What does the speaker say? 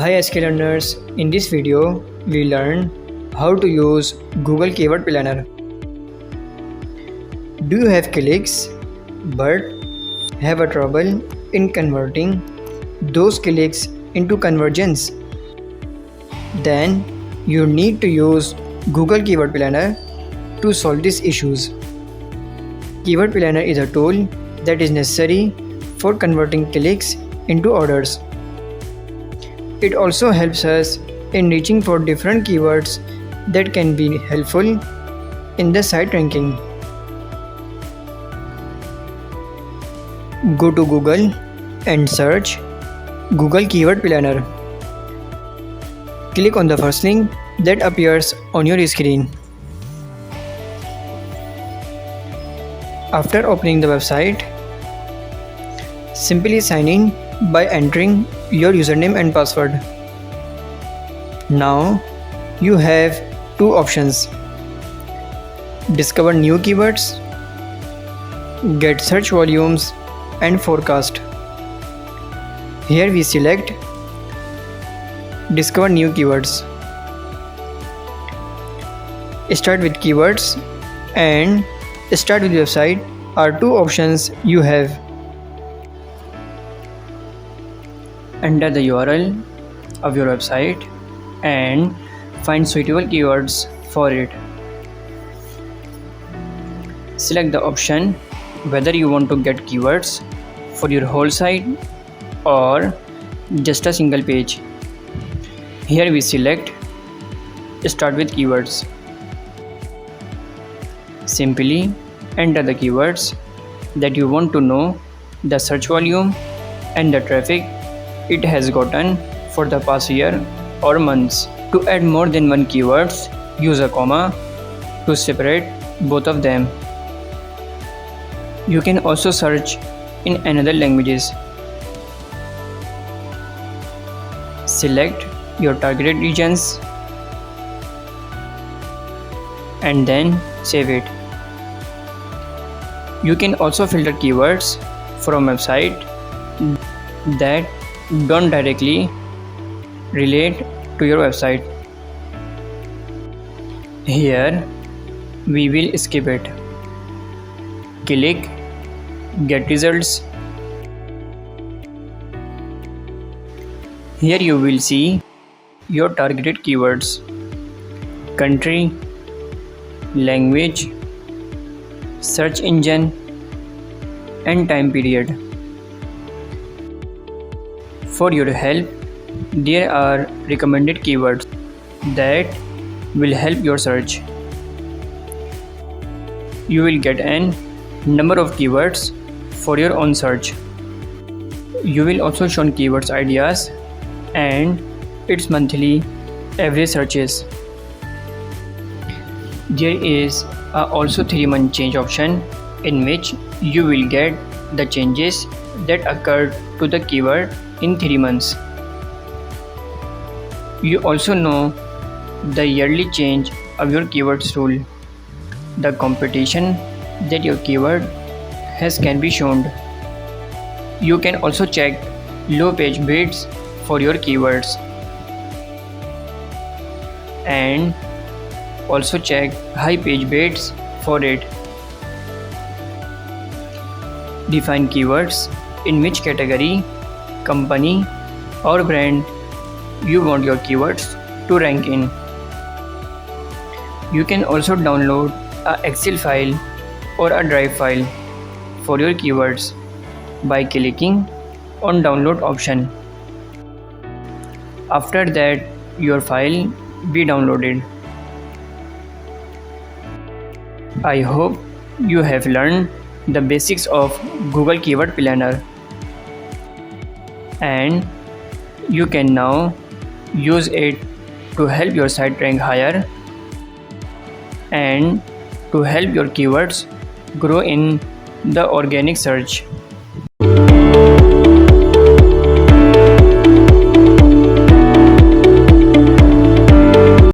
Hi SK learners, in this video we learn how to use Google Keyword Planner. Do you have clicks but have a trouble in converting those clicks into conversions? Then you need to use Google Keyword Planner to solve these issues. Keyword Planner is a tool that is necessary for converting clicks into orders. It also helps us in reaching for different keywords that can be helpful in the site ranking. Go to Google and search Google Keyword Planner. Click on the first link that appears on your screen. After opening the website, simply sign in by entering your username and password. Now you have two options: discover new keywords, get search volumes, and forecast. Here we select discover new keywords. Start with keywords and start with website are two options you have. Enter the URL of your website and find suitable keywords for it. Select the option whether you want to get keywords for your whole site or just a single page. Here we select start with keywords. Simply enter the keywords that you want to know, the search volume and the traffic it has gotten for the past year or months. To add more than one keywords, use a comma to separate both of them. You can also search in another languages. Select your targeted regions and then save it. You can also filter keywords from website that don't directly relate to your website. Here we will skip it. Click get results. Here you will see your targeted keywords: country, language, search engine, and time period. For your help, there are recommended keywords that will help your search. You will get n number of keywords for your own search. You will also show keywords ideas and its monthly average searches. There is also 3-month change option in which you will get the changes that occurred to the keyword in 3 months. You also know the yearly change of your keywords rule. The competition that your keyword has can be shown. You can also check low page bids for your keywords and also check high page bids for it. Define keywords in which category, company or brand you want your keywords to rank in. You can also download an Excel file or a Drive file for your keywords by clicking on download option. After that, your file be downloaded. I hope you have learned the basics of Google Keyword Planner and you can now use it to help your site rank higher and to help your keywords grow in the organic search.